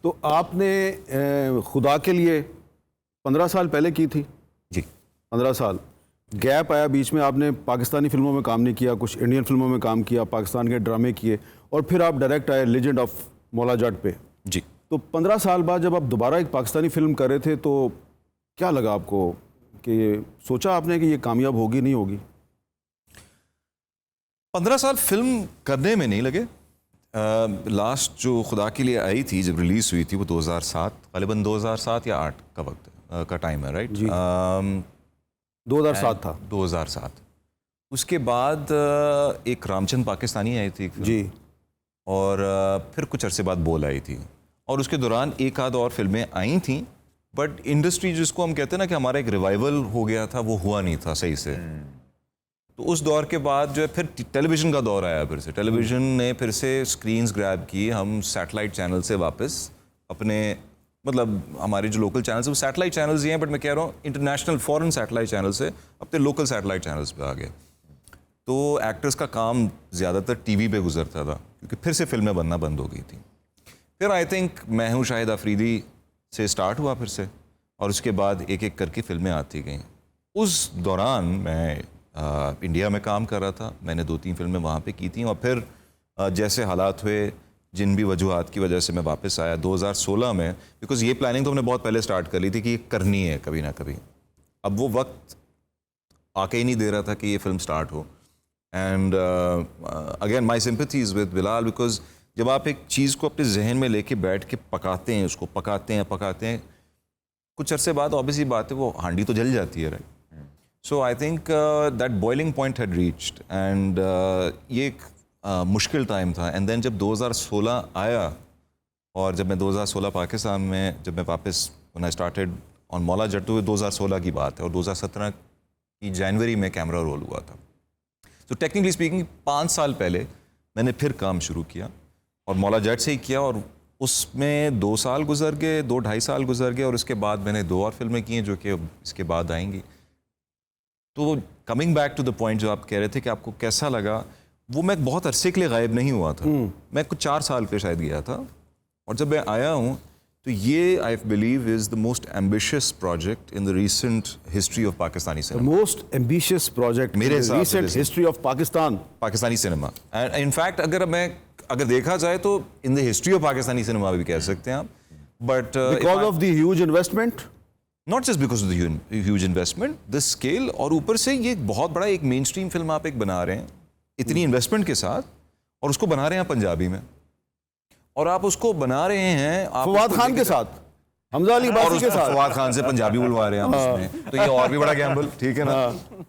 तो आपने खुदा के लिए 15 साल पहले की थी जी। 15 साल गैप आया बीच में, आपने पाकिस्तानी फिल्मों में काम नहीं किया, कुछ इंडियन फिल्मों में काम किया, पाकिस्तान के ड्रामे किए, और फिर आप डायरेक्ट आए लेजेंड ऑफ मौला जट पे। जी। तो 15 साल बाद जब आप दोबारा एक पाकिस्तानी फिल्म कर रहे थे तो क्या लगा आपको, कि सोचा आपने कि ये कामयाब होगी नहीं होगी? 15 साल फिल्म करने में नहीं लगे। लास्ट जो खुदा के लिए आई थी, जब रिलीज़ हुई थी, वो 2007, ग़ालिबन 2007 या 8 का वक्त का टाइम है, राइट? 2007 था। 2007। उसके बाद एक रामचंद पाकिस्तानी आई थी जी, और फिर कुछ अरसे बाद बोल आई थी, और उसके दौरान एक आध और फिल्में आई थी, बट इंडस्ट्री जिसको हम कहते हैं ना कि हमारा एक रिवाइवल हो गया था, वो हुआ नहीं था सही से। तो उस दौर के बाद जो है फिर टेलीविज़न का दौर आया, फिर से टेलीविज़न ने फिर से स्क्रीन्स ग्रैब की। हम सैटेलाइट चैनल से वापस अपने, मतलब हमारे जो लोकल चैनल्स हैं वो सैटेलाइट चैनल्स ही हैं, बट मैं कह रहा हूँ इंटरनेशनल फॉरेन सैटेलाइट चैनल से अपने लोकल सैटेलाइट चैनल्स पे आ गए। तो एक्टर्स का काम ज़्यादातर टीवी पे गुजरता था, क्योंकि फिर से फिल्में बनना बंद हो गई थी। फिर आई थिंक मैं हूँ शाहिद अफरीदी से स्टार्ट हुआ फिर से, और उसके बाद एक एक करके फिल्में आती गईं। उस दौरान मैं इंडिया में काम कर रहा था, मैंने 2-3 फिल्में वहाँ पे की थी, और फिर जैसे हालात हुए, जिन भी वजूहात की वजह से मैं वापस आया 2016 में, बिकॉज़ ये प्लानिंग तो हमने बहुत पहले स्टार्ट कर ली थी कि ये करनी है कभी ना कभी। अब वो वक्त आके ही नहीं दे रहा था कि ये फिल्म स्टार्ट हो। And again my sympathies with Bilal, because जब आप एक चीज़ को अपने जहन में लेके बैठ के पकाते हैं, उसको पकाते हैं, कुछ अरसे बाद ऑब्वियसली बात है वो हांडी तो जल जाती है, right? So I think that boiling point had reached, and ये एक मुश्किल टाइम था। एंड देन जब 2016 आया, और जब मैं 2016 पाकिस्तान में, जब मैं वापस when I started on Maula Jatt, तो 2016 की बात है, और 2017 की जनवरी में कैमरा रोल हुआ था। तो टेक्निकली स्पीकिंग 5 साल पहले मैंने फिर काम शुरू किया, और मौला जट से ही किया, और उसमें 2 साल गुजर गए, 2-2.5 साल गुजर गए, और उसके बाद मैंने 2 और फिल्में की हैं जो कि इसके बाद आएंगी। तो coming back to the point जो आप कह रहे थे कि आपको कैसा लगा, वो मैं बहुत अरसे के लिए गायब नहीं हुआ था। मैं कुछ 4 साल पे शायद गया था, और जब मैं आया हूँ तो ये I believe is the most ambitious project in the recent history of Pakistani cinema. Most ambitious project मेरे हिसाब से recent history of Pakistani cinema. And in fact अगर देखा जाए तो in the history of Pakistani cinema भी कह सकते हैं आप, but because of the huge investment, not just because of the huge investment, the scale, और ऊपर से ये बहुत बड़ा एक मेन स्ट्रीम फिल्म आप एक बना रहे हैं इतनी इन्वेस्टमेंट के साथ, और उसको बना रहे हैं पंजाबी में, और आप उसको बना रहे हैं फवाद खान के साथ, हमजा अली बासी के साथ, फवाद खान से पंजाबी बुलवा रहे हैं आप उसमें, तो ये और भी बड़ा गैम्बल, ठीक है ना?